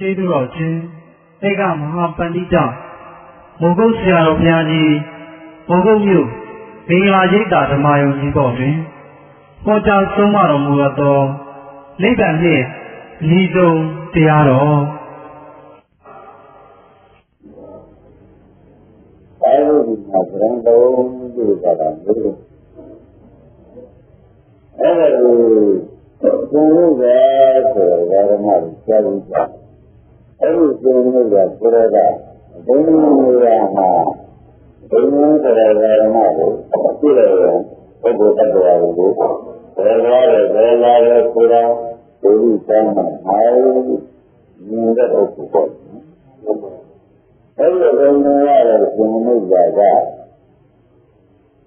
ကျေးဇူးတော်ရှင်ဧကမဟာပန္တိတမိုးကုတ်ဆရာတော်ဘုရားကြီးမိုးကုတ်မြို့မင်္ဂလာရိပ်သာဓမ္မယုံကြီးပေါ်တွင်ဟောကြားဆုံးမတော်မူသောနိဗ္ဗာန်နှင့်ညီဆုံးတရားတော်ဘာလို့ဒီမှာဗရန်တော်ပြုတာလဲအဲ့ဒါကိုဘုရားကဆိုတော့ဓမ္မကိုကြားပြီးတာအဲ့ဒီဘုရားကဆိုတော့ဘုရားမှာဘုရားဆိုတဲ့ဓမ္မကိုပြည့်တယ်ပုဂ္ဂိုလ်တ attva ကိုဘယ်လာလဲဆိုတော့ဘုရားကမှာမြင်တဲ့ပုဂ္ဂိုလ်ပေါ့အဲ့ဒီဘုရားရဲ့ဘုံမှုရာက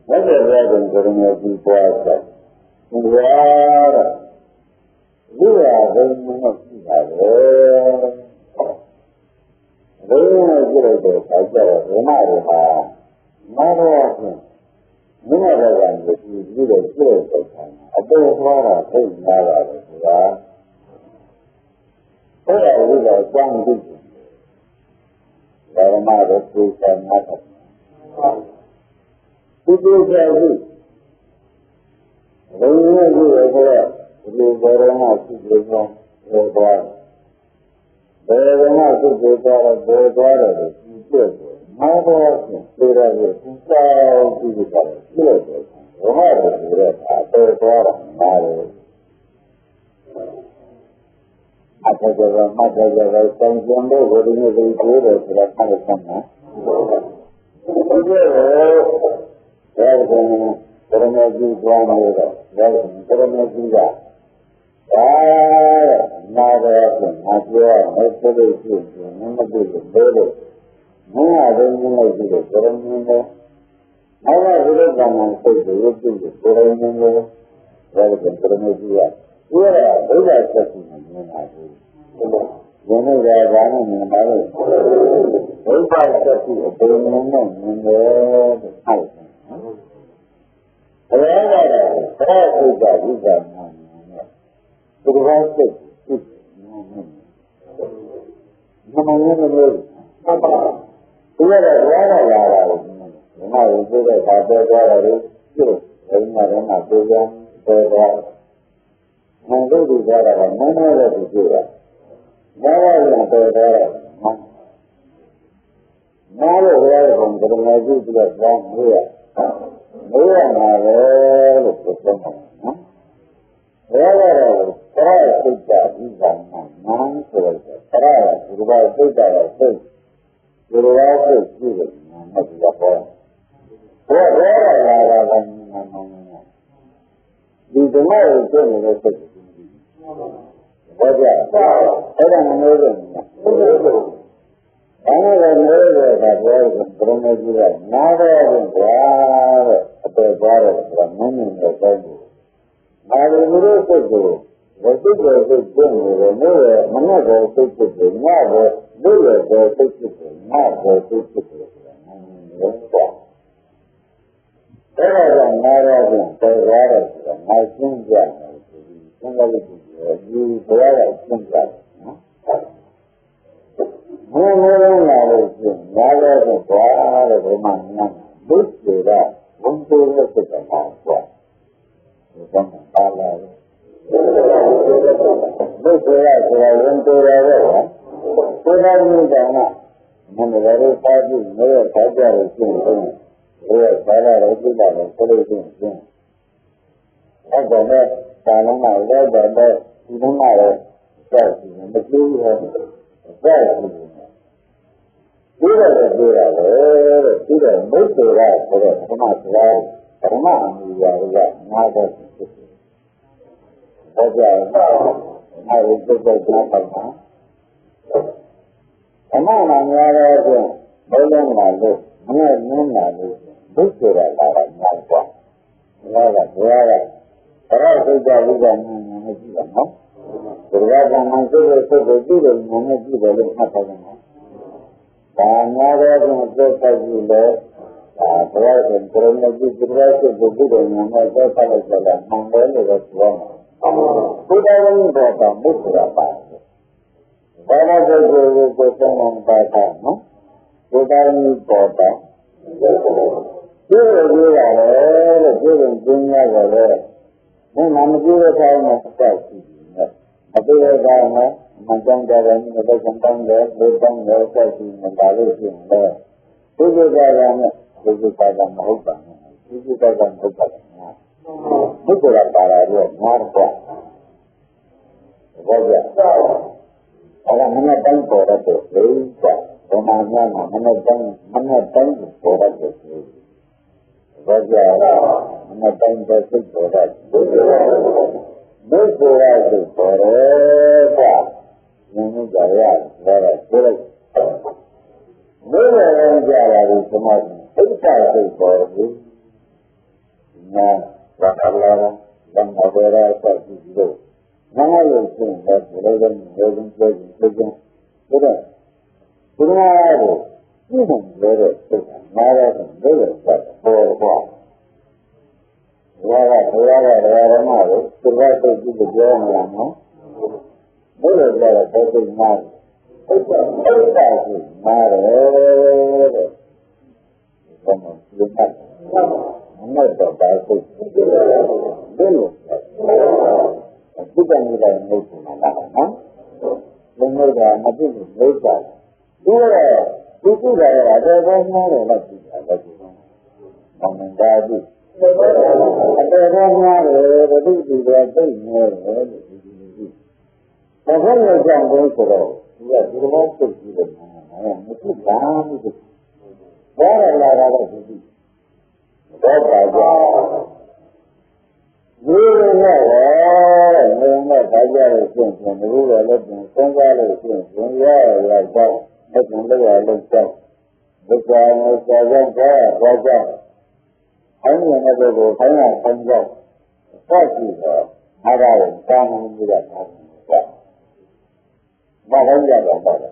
ဘယ်လိုလဲဆိုတော့ဒီပွားတာဘုရားလူရဘုံမှုရှိတာလေဘုရားကြည့်လို့တော့ဆောက်ကြတော့ဘုရားတွေဟာမောဟဖြင့်မြင်ရတဲ့ကံကိုပြီးတော့ပြည့်စုံတာအပေါ်သွားတာသိများပါတယ်ကွာအဲ့ဒါကိုတော့ကြောင်းကြည့်ဓမ္မကိုသိချင်တာဒီလိုကြည့်ဘုရားကြီးရဲ့ဘုရားဒီဘောရမရှိလို့ဘောသွားဘောရမရှိလို့ဘောသွားတယ်ဒီပြည့်တယ်မောဘောဖြင့်ပြေရရဲ့သူစောင်းကြည့်ကြတယ်ပြည့်တယ်ဘုရားရဲ့အပေါ်သွားတာနားတယ်အတ္တကြောင့်မတ္တကြောင့်စံကျင်တဲ့ဘုရားရဲ့ဒီကိုယ်တော်ဆိုတာမှတ်ထားမှာဒီလိုဒါကဘုရားကြီးသွားနေတော့ဒါကဘုရားကြီးကနာတော့ငါပြောမယ်ဆိုလို့ရှိရင်မမသိဘူးလို့မင်းအရင်ကလည်းဒီလိုဘုရားကြီးနဲ့နောက်တော့ဒီလိုကံနဲ့စိတ်ကိုရုပ်ကြည့်ဘုရားကြီးနဲ့ဒါကဘုရားကြီးကပြောတာဘုရားဆက်ရှိနေနေတာဘူးဘုရားကဘာနဲ့မြင်ပါလဲဘုရားဆက်ရှိအပေါ်နဲ့မြင်တယ်ဟုတ်ဘုရားကဘာသိကြဝိဇ္ဇာနာဘုရားစိတ်ဖြစ်နေတယ်မမင်းတို့ဟုတ်ပါဘူးဘုရားကဘာလာတာလဲမမတို့ပြောတဲ့ဘာပြောသွားတယ်လို့ပြုဘယ်မှာတော့ပြောကြပြောတာမင်းတို့ဒီကြတာကမင်းတို့လည်းပြောတာဘာလို့ပြောတာလဲမာလို့ဘုရားကဘုံတော်ကြီးပြတ်သွားလို့ရမှာလေလို့ပြောတာနော်ဘယ်လိုလဲဆရာစိတ်ဓာတ်ဒီကံနာမ်ဆိုတော့ဆရာကဒီလိုစိတ်ဓာတ်ကိုစိတ်ဒီလိုစိတ်ကြည့်လို့နာမ်ကပေါ်ဘယ်လာတာကနာမ်ဒီဓမ္မကိုသိနေတဲ့စိတ်ကိုဘာကြအဲ့ဒါမလို့လို့ဘာလို့လဲမျိုးတွေကပြောတယ်ဘုရားကြီးကနားတော့ဘွာတဲ့အပေသွားတယ်ဆိုတာမင်းနဲ့တောင်းတယ်။ဒါလိုမျိုးစိတ်ကိုဝိသုဒ္ဓစိတ်ကျင့်နေတယ်မျိုးရဲ့မနက်ကိုစိတ်ဖြစ်တယ်ညကိုမျိုးရဲ့ကိုစိတ်ဖြစ်တယ်ညကိုစိတ်ဖြစ်တယ်ဆိုတာမင်းနဲ့တောင်းတယ်။ဒါကနားတော့ပြန်ပေါ်သွားတယ်ဆိုတာငါရှင်းပြတယ်ဆိုပြီးရှင်းလိုက်လို့ဒီဘုရားကရှင်းပြတယ်နော်ဘုရားလာလို့ရှိရင်ညာလည်းတော့သွားတယ်ဘုမညာဘုရားကဘုံတော်ရဲ့စိတ်ကပါသွားတယ်ဘုံပါလာတယ်ဘုရားဆိုတာဝင်တော်ရတော့ဘုရားကြီးကမမရတဲ့ပါတိမဲဆောက်ကြလို့ရှိရင်ဘုရားဆရာတော်ပြတာလည်းဆိုလို့ရှိရင်ဟုတ်တယ်နဲ့ဒါလုံးကလည်းတော့ဒီလုံးကလည်းကြောက်ပြီးမကြည့်ဘူးဟဲ့ကြောက်ဘူးဒီလိုပြောရတယ်တဲ့ဒီတော့ဘုရားဆိုတဲ့ဓမ္မစကားဓမ္မအမှုရာကနားတော့ဖြစ်တယ်။ဘာကြောင့်အဲဒီပုဂ္ဂိုလ်ကပေါ့နော်။ဓမ္မနာများတော့ဖြင့်ဘုရားနာလို့မနဲ့နင်းနာလို့ဘုရားဆိုတာကများกว่า။ဘုရားကဘယ်စိတ်ကြဝိဇ္ဇာနဲ့မကြည့်ပါနော်။ဘုရားကမှစိတ်ကိုကြည့်တယ်မနဲ့ကြည့်တယ်လို့မှတ်ထားတယ်နော်။ဒါများတော့ဖြင့်သက်သက်ကြည့်လို့ဘုရားရှင်ကိုယ်နဲ့ကြည့်ကြတဲ့စိတ်ကိုဘုရားနာနဲ့သက်သက်လိုက်ကြတာမှန်တယ်လို့ပြောမှာ။ဘုရားရှင်ကတော့ဘုရားပါတယ်။ ဘာသာပုဂ္ဂိုလ်ကိုသုံးအောင်ပါတာနော်ဒီပါရမီပေါ်တာဒီလိုပြောရတယ်လို့ပြောရင်ကျင်းရတယ်လေဘယ်မှာမကြည့်တဲ့အခါမှာစောက်ကြည့်နေအတူတူကမှမကြမ်းကြတယ်မတော့ကြမ်းတယ်လေတောင်းတယ်စောက်ကြည့်နေတာလို့ရှိရင်လေဒီလိုကြရမယ်ဒီလိုကြတာမဟုတ်ပါဘူးဒီလိုကြတာမဟုတ်ပါဘူးဘုရားပါလာတော့ငါတော့ဘောကြအဲ့ဒါမနဲ့တိုင်းပေါ်တဲ့လေကဘုမာညာမှာမနဲ့တိုင်းပေါ်တဲ့လေဘောကြမနဲ့တိုင်းတဲ့စိတ်ပေါ်တဲ့ဘုရားစိတ်ပေါ်တဲ့ကဉာဏ်ကြရရတယ်ဆိုလိုက်ဘုရားကြရတဲ့သမာဓိစိတ်စိတ်ပေါ်ဘူးညာဘာသာလာဘယ်မှာပေါ်ရဆက်ကြည့်လို့နာမယုံရှင်တဲ့ဘုရားရဲ့ဘုရားရဲ့ဘုရားရဲ့ဘုရားဘုရားကိုပြုမှုလို့တဲ့စိတ်နာရတဲ့ဘုရားဆက်ပေါ်ပေါ်ဘုရားဓမ္မကိုသူကစိတ်ကြည့်ပြောနေရနော်ဘုရားရဲ့ဘုရားနာစိတ်ကရှိနာတယ်တဲ့ဘုရားလူတ်မတ်တော့ပါစိတ်ဘယ်လိုဒီကနေ့လည်းနေနေတာနော်ဘယ်လိုကမဖြစ်ဘူးလို့ဆိုတာဒီလိုကြည့်ရတာတော့ဘာမှမလုပ်ဘူးအဲ့ဒါမှန်ပါဘူးအတော်ကောင်းတယ်ဘုဒ္ဓဒီကသိနေတယ်လို့ဒီဘာလို့လဲကြောင့်လို့ဆိုတော့ဒီကဒီလိုစိတ်ကြည့်တယ်မဖြစ်ပါဘူးဘာလဲလာတော့ဒီဘောပါကြောဒီလိုနဲ့နေနဲ့ဒါကြလို့ရှင်းရှင်းဘူးလည်းလည်းပြန်စဉ်းစားလို့ရှင်းရှင်းရတော့အဲ့ဒါလည်းလည်းကြောက်ဒုက္ခနဲ့ကြောက်ကြောက်အဲ့ဒီနဲ့ကိုခိုင်းရအောင်ကြောက်ဆက်ကြည့်တော့အားရရင်တာမန်ကြီးတာဘာလို့ကြတော့ပါလဲ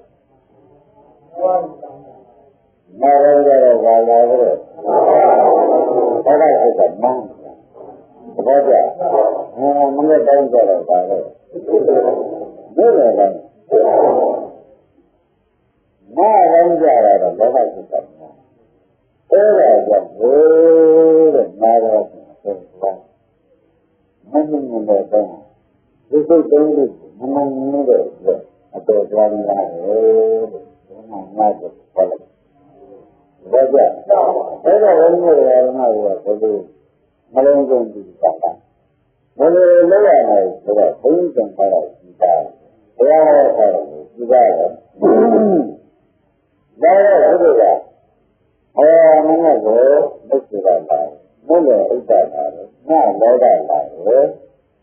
မရောကြတော့ဘာလာလို့အဲ့ဒါစိတ်ကမှန်းဘာကြမနဲ့တိုင်းကြတော့ပါလေဒီလိုလဲမရောကြတော့ဘာစိတ်ကမှန်းအဲ့ဒါကြောင့်ဘိုးတဲ့မရောဆိုတာမင်းနဲ့တော့ဒီစိတ်တိုင်းလို့မမနဲ့တော့အတော်ကြာနေတာလေဒီမှာငါ့ကိုပြောလိုက်ဘာကြအဲ့ဒါလည်းမျိုးရမှာကဘယ်လိုမလုံးစုံကြည့်တာဘယ်လိုလုပ်ရမလဲဆိုတော့ဘုန်းကြီးကပြောတာဒီတာဘုရားရဲ့ခေါ်တယ်ဒီတာလေဒါတော့ဘုရားကမင်းကိုမစ်စီတာပါဘုရားဥစ္စာတာလေငါလောတာပါလေ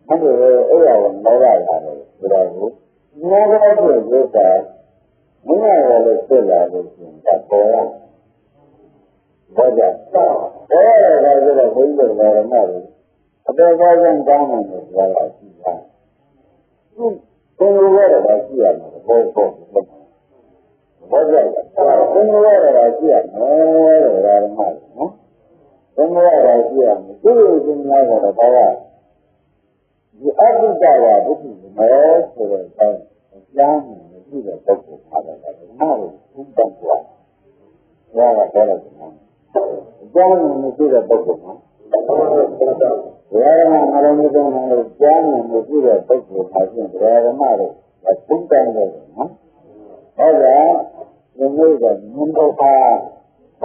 မင်းကိုအဲ့ရကိုလောတာပါလေဆိုတော့ငါကတော့ဒီဥစ္စာမင်းရောလည်းသိလာလို့ရှိရင်တော့ပေါ်ရဘာကြတော့အဲ့ဒါကဘုန်းကြီးကလည်းမလို့အတော်ကောင်းကောင်းတယ်ဆိုတာကရှိတာဘုန်းကြီးကတော့ရှိရမှာဘောဘောဘာကြဘုန်းကြီးကတော့ရှိရမယ်တဲ့ဓမ္မနော်ဘုန်းကြီးကတော့ရှိရမယ်သူ့ရဲ့ရှင်များကတော့ဘာကဒီအဘိဓါဝဘုရားမဲဆိုတဲ့အတိုင်းကြားနေရှိတဲ့ပုဂ္ဂိုလ်အားလည်းဓမ္မကိုဘုဒ္ဓံကွာဘာကပြောလိုက်တယ်ကြားနေရှိတဲ့ပုဂ္ဂိုလ်မှာဘယ်မှာမလုံးမလုံးနဲ့ကြားနေရှိတဲ့ပုဂ္ဂိုလ်မှာရှင်ဓမ္မတို့ဘုဒ္ဓံလို့နော်အဲ့ဒါဒီလိုကမြင်တော့ပါအ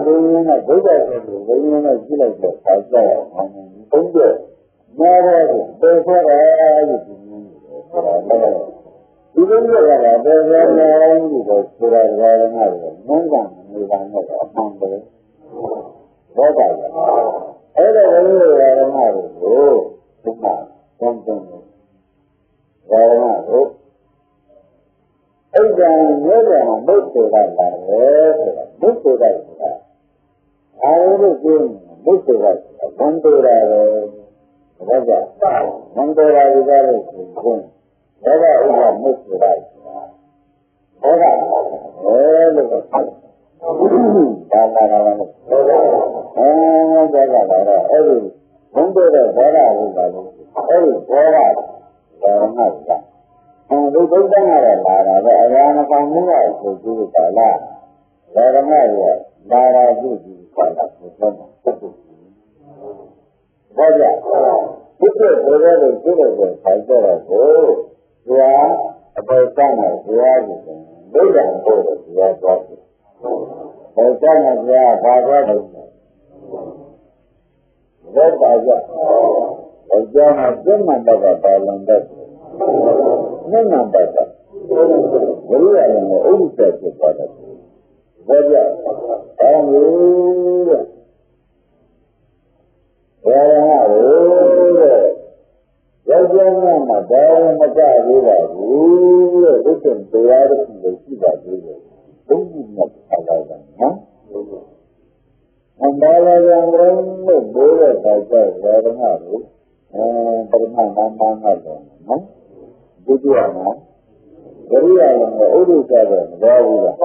တူတူနဲ့ဘုရားဆိုလို့ဘယ်လိုနဲ့ကြည့်လိုက်တော့ပါကြရအောင်ဘုန်းကြီးနားရဲကိုပြောရတယ်လို့ဒီလိုမျိုးဆိုတာလေဒီလိုမျိုးကလည်းဘယ်လိုလဲလို့ဆိုတာကလည်းငါ့ကိုမင်းကနေတာနဲ့အမှန်ပဲဘောပါ့အဲ့ဒါလည်းရမကိုဘုရားဘုံဘုံရမကိုအဲ့ဒါမျိုးကမဟုတ်ဆိုတာပါပဲဆိုတာမဟုတ်ဆိုတာအားလုံးကိုမဟုတ်ဆိုတာဘုံတော်ရတယ်ဘာကြဘုံတော်ရတယ်ကြလို့ဘုံဒါကဥပ္ပမဟုတ်ဆိုတာဘောကလို့ဒါကလည်းအဲ့ဒီဘုံတော်တဲ့ဘောရလို့ပါလို့အဲ့ဒီဘောရဓမ္မကဒီ သူဒုက္ခနဲ့လာတာပဲအရာမကောင်းမှုကဆိုပြီးပါလားဒါရမရလာတာပြုပြီးပါလားဆိုတော့ပုဂ္ဂိုလ်ဘာကြဘုရားဘုရားလို့ပြောတဲ့ခိုင်တော့ကိုဘုရားအပေါ်ကနဲ့ဘုရားကိုဒုက္ခပို့တယ်ဘုရားသွားတယ်ဘုရားနဲ့ဘုရားဘာသွားတယ်ဘယ်ပါကြဘုရားမှာပြည့်မှန်တော့ပါလန်တဲ့နည်းနည်းပါတာဘုရားလည်းဥဒ္ဒဆက်ဖြစ်သွားတယ်ဘုရားတောင်းလို့တဲ့ဘုရားရဲ့ယောက်ျားများမှာဘာမှမကြသေးပါဘူးတဲ့ဥစ္စာတရားတစ်ခုလည်းရှိပါသေးတယ်ဘုရားမြတ်အားလာတယ်နော်အန္တရာယ်ကြောင့်လို့ဘိုးရဲ့တောက်တဲ့ဓမ္မတို့ပရမနာမငတ်တယ်နော်ဒုတိယမှာဝိရိယလည်းဥဒ္ဒဆက်ပဲမတော်ဘူးလား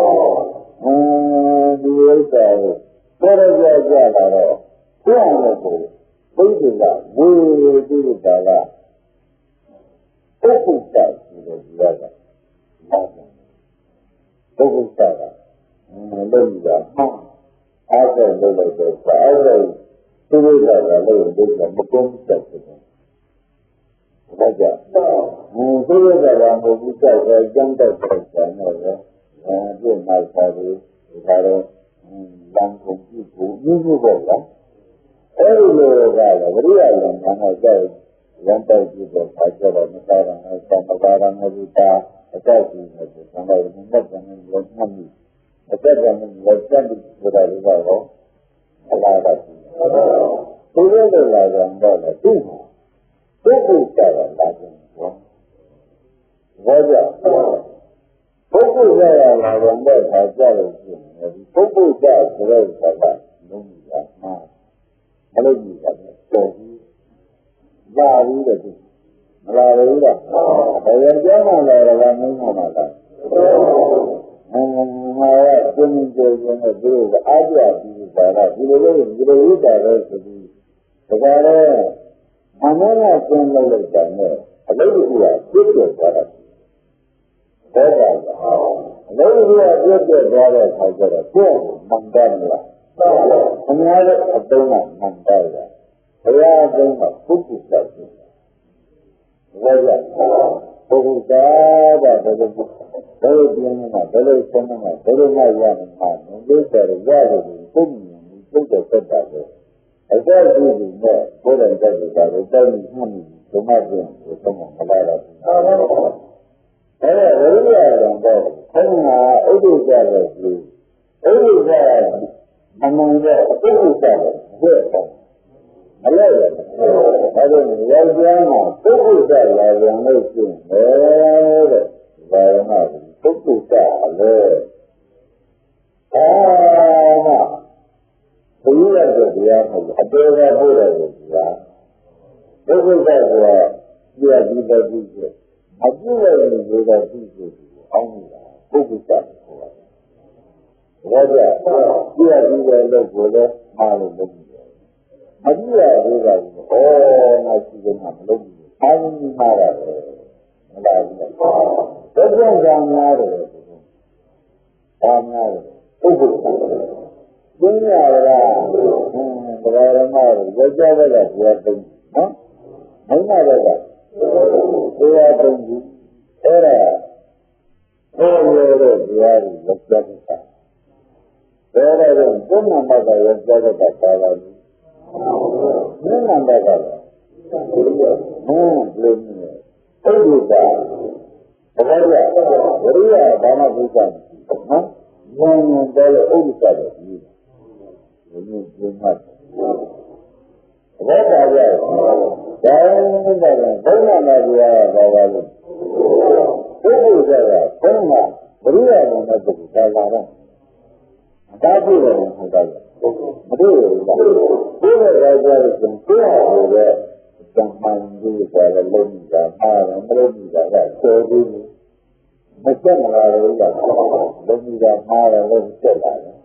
ဒီဥစ္စာကိုပေါ်ရကြတာတော့ဘုရားလည်းကိုဘုရားကဝေတိတာကပုဂ္ဂိုလ်တက်ဆိုတဲ့ဒီကပုဂ္ဂိုလ်တက်ကလုံးကြမှာအားဖြင့်လုပ်လိုက်တော့အားဖြင့်သူတို့ကလည်းလို့ဒီကမကုန်တက်တယ်ဒါကြောင့်သူတို့ကလည်းမဟုတ်ဘူးကြောက်တယ်ကျမ်းတက်တယ်ဆန်တော့ဒီမှာသာပြီးဒါတော့လမ်းကုန်ပြီဘူးမျိုးပေါ့လားအဲ့ဒီလိုကလည်းဝိရိယလည်းငါတော့ကြောက်ရန်တိုက်ပြီးတော့ဖတ်ကြတော့မသားရအောင်သံဃာရမဂုတာအကြောက်ကြီးနဲ့သံဃာရမတ်ကလည်းလုံးဝမှုအသက်ကလည်းလက်ကျပြီးဆိုတာလေးတော့အလားတူသူတို့ကလာကြတော့လေသူ့ပုဂ္ဂိုလ်ကြတာလာကြတယ်ဘာကြောင့်ပုဂ္ဂိုလ်ကြရလာတော့ခါကြလို့ရှိရင်ဒီပုဂ္ဂိုလ်ကြဆိုတဲ့ဆက်ကလုံးဝမှာမလို့ကြည့်တာတော့လာဘူးတဲ့မလာဘူးလားဘယ်ကြောင့်မှလာရတာမင်းမှလာတာငါကကျင်းကျင်းနဲ့သူတို့ကအားကြပြီးပါလားဒီလိုလိုဥတာလဲဆိုပြီးဒါကြတော့အမေကကျင်းလို့လိုက်တယ်နဲ့အလုပ်ကပြည့်ပြည့်သွားတာဘောကအလုပ်ကပြည့်ပြည့်သွားတဲ့အခါကျတော့ကိုယ်မှန်တယ်လားအများနဲ့အတုံးကမှန်တယ်ဘုရားအသုံးကပုဂ္ဂိုလ်တက်တယ်။ဘုရားပုဂ္ဂိုလ်တက်တာဘယ်လိုပြင်းနေတာဘယ်လိုဆင်းနေတာဘယ်လိုမှရမှာမလို့ဆိုရရတယ်ပုဂ္ဂိုလ်ကိုပုဂ္ဂိုလ်တက်တာပဲ။အသက်ကြီးနေနဲ့ဘုရားတက်တာလည်းတောင်းနေမှဒုမပြင်ကိုသုံးမလာတော့ဘူး။အဲ့ဒါဝိရိယတော်တော့ခန္ဓာဥဒ္ဒကြလို့ဒီဥဒ္ဒကြအမှန်တော့ပုဂ္ဂိုလ်တက်တယ်ဘယ်တော့မလဲဘူး။ဒါကြောင့်ယောက်ျားမှာပုဂ္ဂိုလ်တက်လာပြန်လို့ရှိရင်တဲ့ဘာမှပုဂ္ဂိုလ်တက်လဲဘုရားရဲ့တရားမဟုတ်အပေကပို့တယ်ဆိုတာပုဂ္ဂိုလ်တက်ဆိုတာပြည့်ပြီးတော့ပြီးတယ်အပြည့်ရဲ့လူတွေကပြီးတယ်အောင်းနေတာပုဂ္ဂိုလ်တက်ဆိုတာဒါကြောင့်ပြည့်ပြီးတဲ့လို့ကိုလည်းအားလို့လုပ်အကြည့်ရသေးတာကိုငါရှိနေတာမလုပ်ဘူး။အားလုံးကြီးမှားတာပဲ။မလားဘူး။ဘယ်ကြောင့်ကြောင်များတယ်။အားများတယ်။ပုဂ္ဂိုလ်က။သိရလား။ဘယ်ရမလဲ။ကြောက်ကြတဲ့ကဘုရားသိနော်။မိမတဲ့ကဘုရားသိဘူး။အဲ့ဒါဘုရားရဲ့တရားကိုလက်ကျက်တာ။ဘယ်တော့ဘုရားမကရဲ့ကြောက်တဲ့ကပါလာဘူး။ဘယ်နံပါတ်ကလဲ။ဘယ်လိုလဲ။အဲ့ဒီကဘာဝရိယဘာမှဘုရားနော်။ဘုံတယ်ဥဒ္ဒတယ်ဒီလိုမျိုးမှတ်။ဘာသာရ။ဒါနဲ့ဘုရားနာကြရတာပါလို့။ပုဂ္ဂိုလ်ကဘုရားဝရိယနဲ့ပုဂ္ဂိုလ်သာလာတော့အတားပြည့်တယ်ဟုတ်တယ်မတွေ့ဘူးလားဒီလိုကြတဲ့ကျန်ပြောရတဲ့ဇမန်ကြီးကလည်းလုံးနေတာအားလည်းမလုံးနေတာကဆိုပြီးမကျက်မလာလို့လားလုံးနေတာအားလည်းလုံးကျက်လာတယ်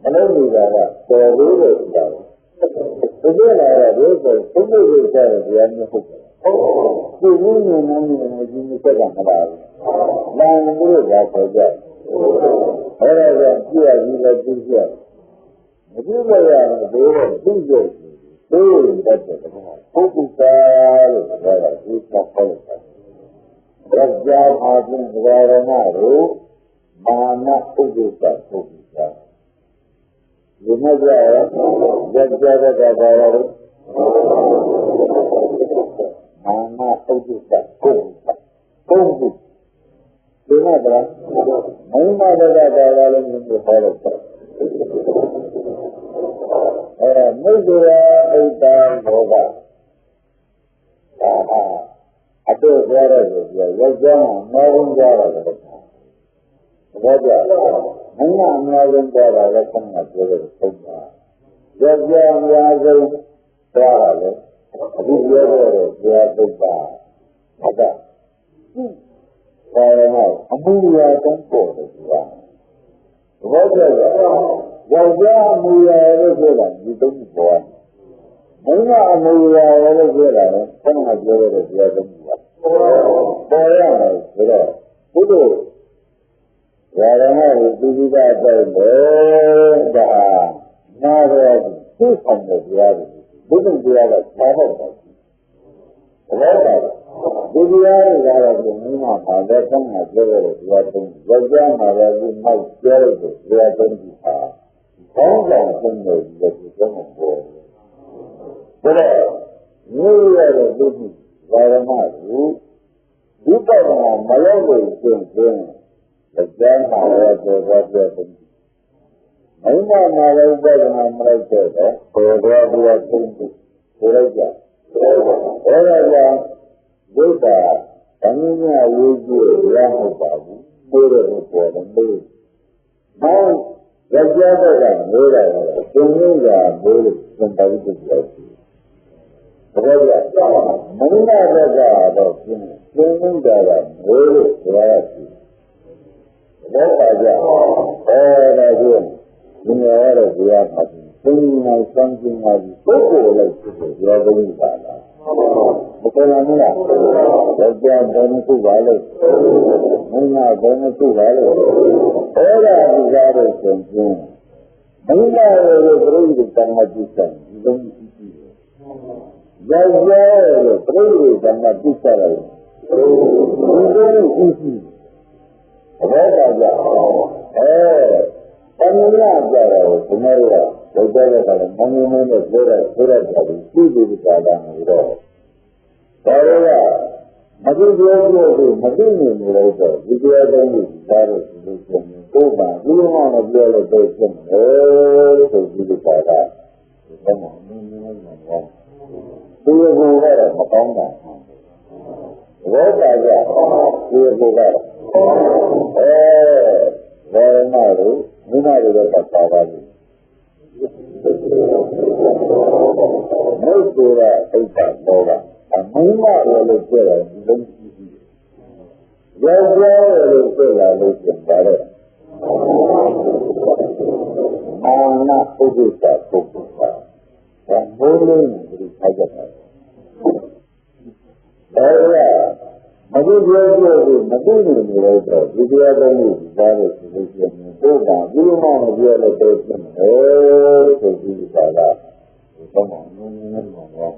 မလုံးနေတာကဆိုပြီးလို့ဆိုတာဒီလိုလာတဲ့ဒီကိုသုံးလို့ရတဲ့တရားမျိုးဟုတ်တယ် ဒီလိုမျိုးနဲ့ဒီမျိုးစက်ကမလာဘူး။လာရင်တို့ကခေါ်ကြတယ်။အဲ့ဒါကြောင့်ကြည့်ရပြီးလည်းကြည့်ရ။မကြည့်လို့ရတယ်ဘိုးတော့ကြည့်ကြည့်။ဘိုးရင်တတ်တယ်ကွာ။ပုဂ္ဂိုလ်ကာလို့ပြောတာဒီကောက်ပေါ့။ဒါကြောင့်အပြင်သဘာဝနာတို့မာနပုဂ္ဂိုလ်ကပုဂ္ဂိုလ်ကဒီမှာကြရတဲ့ဘာသာတို့မာနပုဂ္ဂိုလ်ကပုဂ္ဂိုလ်ဒီမှာကမိမဘဂဘာသာလည်းမျိုးဟောလို့ဆိုမိစ္ဆရာဣဒ္ဓဘောဂအတူပြောရလို့ပြောရောက်ကြမှာမောင်းကြတာလည်းဘောကြမင်းကအများဆုံးကြတာလည်းဆက်မှာပြောလို့ဆုံးတာရောက်ကြအများဆုံးသွားတာလည်းအခုပြောရတော့ဘုရားသိတာဟုတ်ကဲ့ဘာလဲအမှုရာတုံးပေါ်တယ်ကွာဘောကြယောက်ျားအမှုရာလို့ပြောတာဒီတုံးပေါ်မင်းကအမှုရာလို့ပြောတာလည်းဆက်မှာပြောရတော့ဘုရားသိတာပေါ်ရတယ်ဆိုတော့ဘုဒ္ဓရာဂနာကိုသူတိတာတိုက်တယ်ဒါနာရသူ့ဆောင်တဲ့တရားတွေဘုဒ္ဓတရားကသာဟုတ်တယ်ဘောတာဒီတရားတွေကတော့ဒီမိမဘာလဲဆန်းမှာပြောရတဲ့တရားသုံးယောက်ျားမှာလည်းဒီမိုက်ပြောရတဲ့တရားသုံးကြီးဟာဘောင်းဆောင်သုံးတယ်ဒီလိုသုံးဖို့ပေါ်ဒါတော့မျိုးရတဲ့ဒုတိယရာဂနာကိုဒီပေါ်မှာမရောက်လို့ကျင့်ခြင်းကျမ်းမှာလည်းပြောတော့ပြောတယ်။မိမမှာလည်းပြဿနာမလိုက်တော့ပေါ်တော့ပြောသိတယ်ဆိုလိုက်ကြ။အဲဒါကြောင့်ဒုက္ခတဏှာဝိကျရဟုတ်ပါဘူး။ပြောတယ်ပေါ်တယ်လို့။နောက်ယောက်ျားဘက်ကမိုးတယ်ကျုံရင်းကမိုးလို့သင်ပါလိမ့်တယ်။ဒါကြောင့်မိမဘက်ကတော့ကျုံရင်းကမိုးလို့ပြောရတယ်ဘောပါကြဒါကြောင့်ဒီနေရာတော့ဘုရားမှာသင်္ကြန်စံကျင်ပါပြီပုဂ္ဂိုလ်လိုက်ဖြစ်တယ်ရောဂိပါလားဘုရားမလားယောက်ျားဘယ်နှခုပါလဲမိန်းမဘယ်နှခုပါလဲအဲ့ဒါဒီကားတော့သင်ခြင်းမိန်းမရဲ့ပြိဋိကံမပြုဆိုင်ဒီလိုရှိတယ်ယောက်ျားရဲ့ပြိဋိကံမပြုဆိုင်တယ်ဒီလိုရှိတယ်ဘောပါကြတဏှာကြတော့ဒီနေ့ကဒုက္ခရတာမင်းမင်းနဲ့ပြောရတယ်သိပြီကာလမျိုးတော့ဒါကမကြည့်ပြောလို့မသိနေလို့တော့ဒီတရားတိုင်းကိုကြားလို့ဒီလိုဆိုရင်ကိုယ်ပါဒီလိုမှမပြောလို့တော့ဖြစ်တယ်ဆိုပြီးကာလဒီမှာမင်းမင်းနဲ့တော့ဒီလိုကတော့မကောင်းတာဘောပါကြဒီလိုကတော့ဘောရမတို့မိမတို့တော့ပါပါဘူးမုတ်ဆိုတာအိတ်တာတော့အမိမလို့ပြောတယ်ဒီလိုရှိရှိရောပြောလို့ပြောလာလို့ပြန်ပါတယ်အာနာပုဂ္ဂိုလ်ကပုဂ္ဂိုလ်ပါဒါဘိုးလေးကိုခိုက်ကြတယ်မကြည့်ပြောလို့မသိနေလို့တော့ဒီတရားတော်ကိုကြားလို့ဆိုလို့ရှိရင်ကိုယ်ကဒီလိုမှမပြောလို့တော့ဖြစ်တယ်ဆိုပြီးပါလားဒီတော့မှနည်းနည်းတော့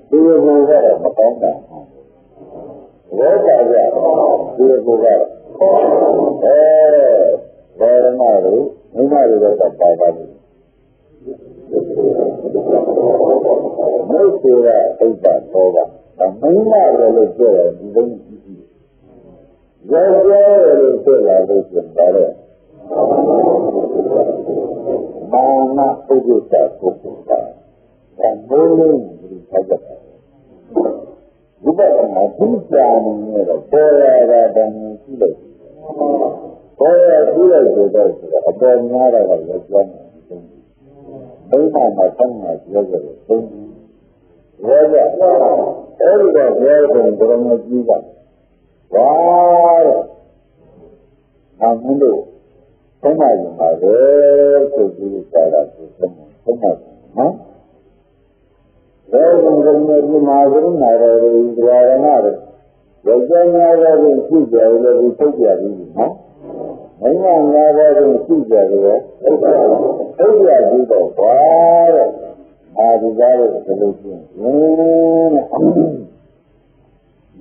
ဒီလိုကတော့မကောင်းတာဘောတာကြဒီလိုကတော့ဘောရမတို့မိမတို့တော့ပါပါဘူးမုတ်ဆိုတာအိတ်တာတော့မိမလို့ပြောတယ်ဒီလိုရှိရှိရောလို့ပြောလာလို့ပြန်ပါတယ်မာနပုဂ္ဂိုလ်ကပုဂ္ဂိုလ်ကဒါမိုးလေးကိုဆက်ကြတယ်ဒီဘက်ကမှာသူ့ကြာနေတော့ပေါ်လာတာတည်းရှိလို့ပေါ်ရပြီးလိုက်တော့အပေါ်များတာကလည်းကြောင်းတယ်ဘိမမှာဆန်းမှာပြောကြတယ်သုံးဘောကြအဲ့ဒီတော့ဘုရားရှင်ဘုရားမကြီးကဝါအမင်းတို့သုံးပါးရင်ပါပဲဆိုပြီးကြတာဆိုသုံးပါးနော် Everyone Margaret Nara is Varanara. Vajana in Suja will be Suja, no? And I'm never in Suja. Suja did a fire. I desire the solution.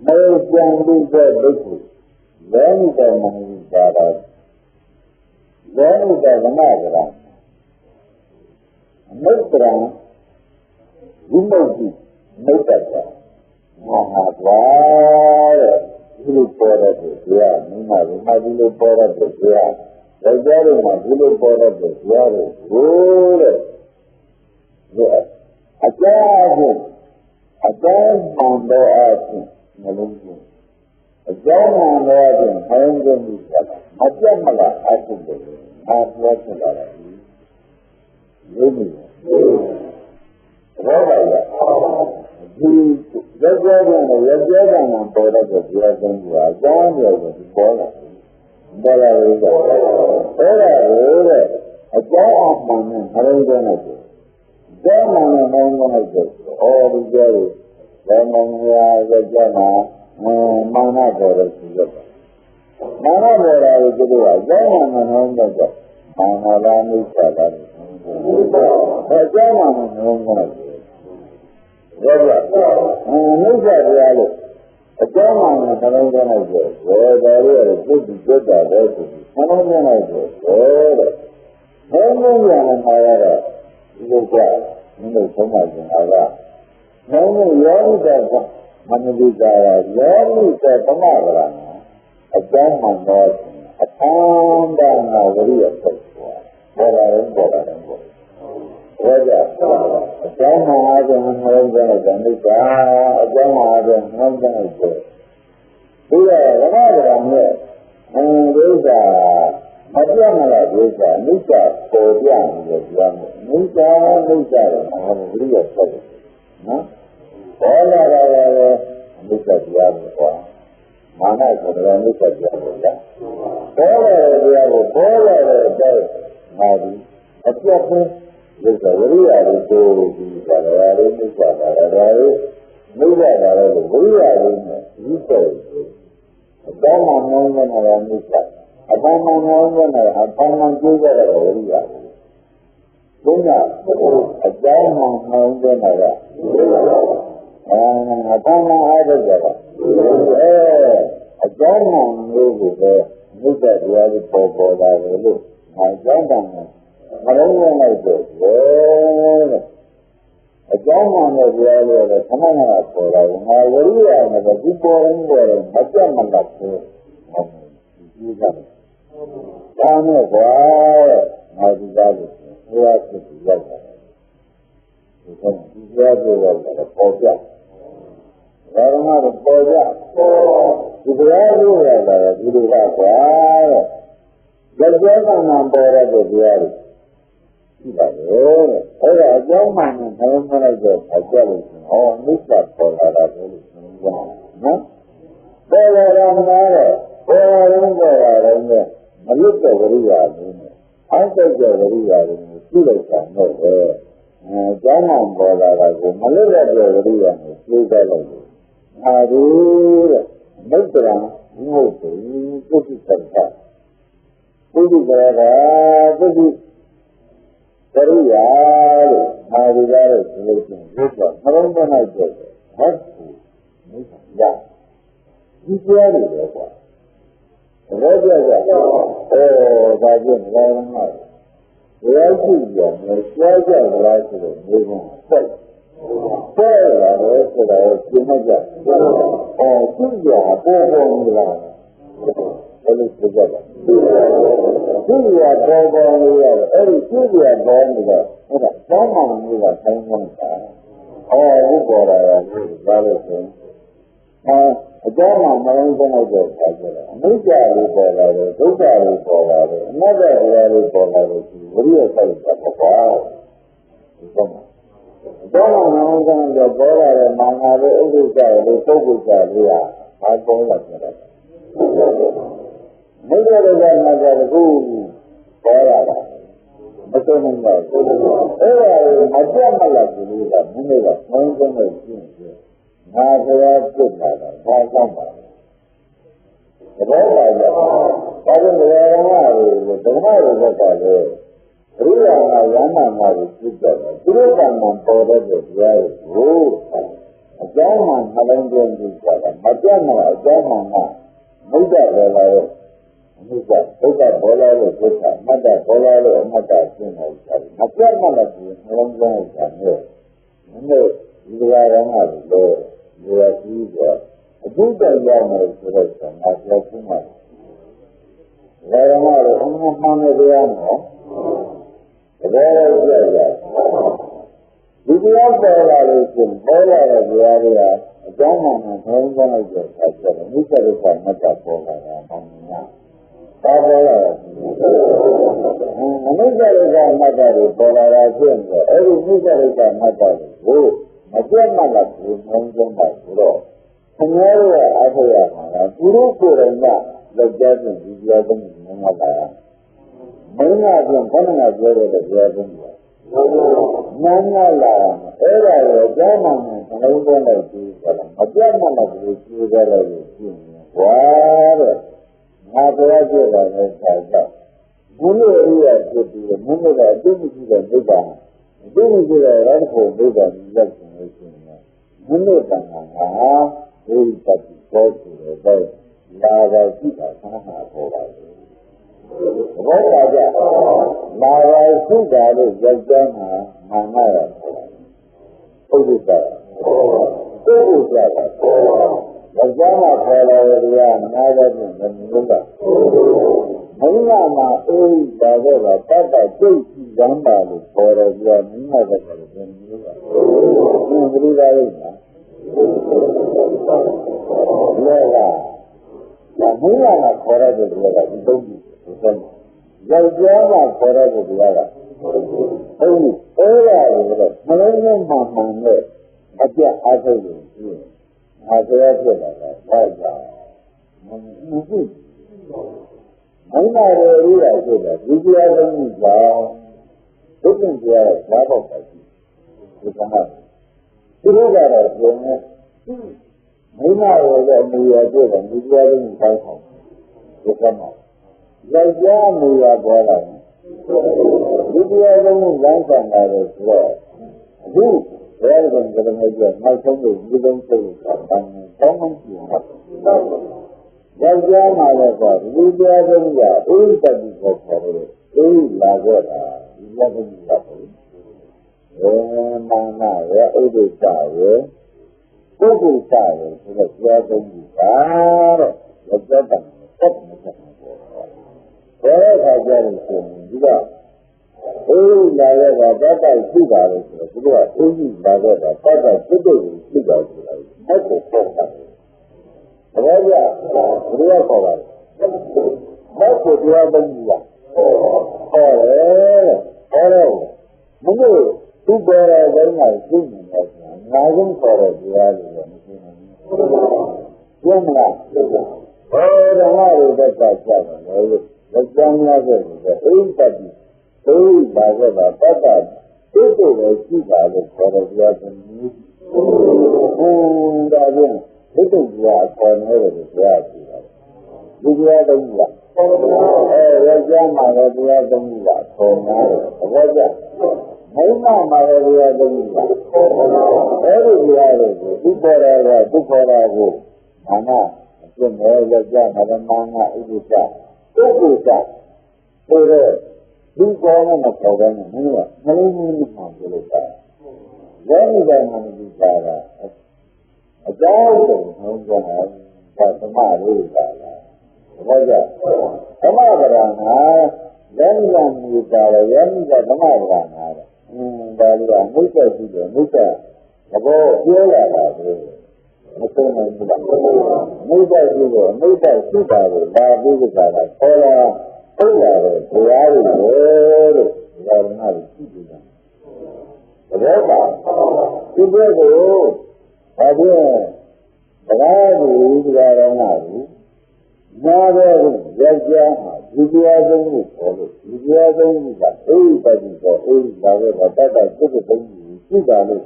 No can be the big. Then the money is bad. Then it doesn't matter. Mitra, Mitra, Mahatma, you pour it here, Nima, pour it here. The Jerry, you pour it here, good. Yes. Again, Mando asking, Malungu. Again, Mando asking, Hanging each other. Majamala asking, not watching that. Really? သိနိုင်ပါဘူးအဲ့ဒါကိုမပြတ်မလားဒီလိုကမင်းတို့ကဘုန်းကြီးတို့ရှင်းတယ်ငါဆရာပြစ်လာတာဘာကြောင့်ပါလဲသဘောပါကြဒါကြောင့်ဘယ်မှာလဲဓမ္မတွေဘက်ကလည်းအရိယာမယန္နာမှာကိုပြစ်တယ်သူတို့ကမှပေါ်တဲ့တရားကိုအကြောင်းမှနှလုံးသွင်းပြီးကြတာမပြတ်မလားအကြောင်းမှမုဒ္ဒတယ်လားအမှုကဘုရားဘောလာလို့ဘုရားမတ္တဘောလာလို့အမတ္တရှင်းတယ်ဆိုတာမပြတ်မလားဒီနှလုံးသွင်းတာမျိုးမင်းတို့ဒီလိုရမှာလို့ဒီလိုကြီးကအကျိုးတရားမယ်ဆိုတော့ငါပြောချင်တယ်ဒါရမလို့အမှန်မှန်နဲ့တရားနော်တကယ်လို့ပြရဒီတရားပေါ်လာလို့ရှင်ပေါ်လာတဲ့တရားတွေကအကြောင်းမှန်မှန်ဆုံးဆုံးလိုက်တဲ့အခါကျတော့မိစ္ဆာဒုက္ခမတ္တပေါ်လာတာမှန်မှန်ဘာပေါ်လာလဲအနိစ္စဒုက္ခမတ္တတွေပေါ်လာတာဖြစ်နေတယ်အဲ့ဒီမိစ္ဆာဒုက္ခမတ္တတွေကိုမပြတ်မလားဘုံဆုံးဆုံးပါဆိုတော့ခင်ဗျားတို့ရဲ့အဖေရမှာကပုရုကိုယ်တိုင်ကလက်ကျပ်ပြီးဒီတရားသုံးနေမှာပါမင်းကပြန်ခဏခဏပြောတဲ့တရားသုံးပါနန်းရလာအဲ့ဒါကိုအကြောင်းမှန်မှန်နှလုံးသွင်းလိုက်ပြီးဆိုတာမပြတ်မလားဒီကျိုးကြလိုက်လို့ရှိရင်ဝါတဲ့ငါတရားပြတာလည်းခြားကြောက်ဘုလို့အရိယာဖြစ်ပြီးမင်းတို့ကအတုမရှိတဲ့ဒုက္ခအတုမရှိတဲ့ရတ္တဖို့ဒုက္ခကိုလက်ရှင်လို့ရှိရင်မင်းတို့တန်ခါဒိဋ္ဌိပေါ်ဆိုတဲ့လာပါရှိတာဆန်းမှာပေါ်ပါလေဘောပါကြလာပါရှိတာလို့ယောက်ျားမှာမာနရပုဒ်တာပုဒ်တာယောက်ျားမှာပေါ်လာတဲ့တရားနားတဲ့ပြင်မမျိုးတာမင်းကမှအေးပါတော့တတ်တတ်ကျိတ်ကြည့်စမ်းပါလို့ပေါ်တယ်ပြောမင်းကလည်းမမျိုးတာဒီလိုပါလိမ့်မယ်လဲလားဒါမင်းကခေါ်ရတဲ့တရားကဒီသုံးခုဆိုတော့ယောက်ျားကခေါ်ရတဲ့တရားကဟုတ်ပြီအဲ့ဒါကိုမလုံးလုံးမှန်မှန်နဲ့အပြတ်အားထုတ်လို့ရှိရင်ငါတရားဖြစ်တာကဘာကြောင့်မဟုတ်မင်းနာရဲ့အရာဖြစ်တာဒီတရားသုံးခုကြောင့်ဒုက္ခတရားကဘာပေါက်တာရှိဒီကမှာသူတို့ကတော့ပြောနေမိမရဲ့အမူအရာပြည့်တယ်ဒီတရားလေးကိုပိုင်းအောင်ဒီကမှာယောက်ျားအမူအရာပေါ်လာတယ်ဒီတရားလေးကိုလမ်းဆောင်တာလို့ဆိုတော့အခုဘယ်လိုကလည်းကြည့်နောက်ဆုံးကိုဒီလုံးစိတ်ကိုတောင်းတောင်းကြည့်ယောက်ျားမှာလည်းဆိုဒီတရားလေးကအိဋ္ဌတိကိုခေါ်လို့အေးလာခဲ့တာဒီလက်ကိုပတ်တယ်မာနရဲ့ဥဒ္ဒစ္စရဲ့ပုဂ္ဂိုလ်စားတယ်ဆိုတော့ပြောသုံးပြီးပါတဲ့ယောက်ျားတန်ဆက်မဆက်ဘူးပေါ့ဘယ်အခါကျရင်ဆိုရင်ဒီကအေးလာရတာတတ်တတ်ရှိပါလေဆိုတော့ဒီကအေးကြီးလာတော့တတ်တတ်စိတ်တွေရှိပါဆိုတာအဲ့ကိုပေါ့တာဘယ်ကြဘယ်ရောက်ပါလဲဘယ်ကိုပြောသုံးပြီးပါဟောတယ်ဟောတော့မလို့သူပေါ်တဲ့ဘုန်းကသိနေတယ်ငါဆုံးခေါ်တဲ့တရားတွေလည်းမရှိနိုင်ဘူး။ပြောမလား။ဘောဓမ္မတွေဘက်ကကြောက်တယ်လို့လက်ကျမ်းများခဲ့တယ်အိဋ္ဌတိသိပါခဲ့တာတတ်တာသိဖို့ပဲရှိပါလို့ခေါ်တဲ့တရားတွေမျိုး။ဟိုဒါဖြင့်သိတဲ့တရားခေါ်နေတယ်တရားရှိတာ။ဒီတရားသုံးခုကလက်ကျမ်းမှာလည်းတရားသုံးခုကခေါ်နေတယ်။ဘောကြမိမမှာလည်းတရားသုံးခုပါအဲ့ဒီတရားတွေကိုသူပေါ်တာကသူပေါ်တာကိုမာနအကျင့်နဲ့လက်ကြမရမာနဥဒ္ဒစ္စပုဂ္ဂိုလ်စားဆိုတော့ဒီကောင်းနဲ့ပေါ်တယ်မင်းကမလေးမင်းမှပြောလို့ပါလက်ဒီတိုင်းမှမကြည့်တာအကြောင်းကိုဟုတ်ကြတာသမလေးပါလားဘာကြောင့်သမဗရဏလက်ညံမူတာရယမိကသမဗရဏဒါလေးကမိတ်ဆက်ကြည့်တယ်မိတ်ဆက်သဘောပြောရတာပဲမသိနိုင်ဘူးလားမိတ်ဆက်ကြည့်တယ်မိတ်ဆက်ရှိတာကိုလာပြီးကြတာခေါ်လာထုတ်လာတဲ့တရားတွေလို့ဒါမှမဟုတ်ရှိတယ်သဘောပါဒီဘက်ကိုဒါပြန်တရားကိုဒီတရားတော်ကနာတော့ယောက်ျားမှာ ဒီတရားဆုံးကိုခေါ်လို့ဒီတရားဆုံးကအိဋ္ဌတိဆိုအိဋ္ဌာရဲ့တတ္တစိတ်တုံးကြီးရှိတာလို့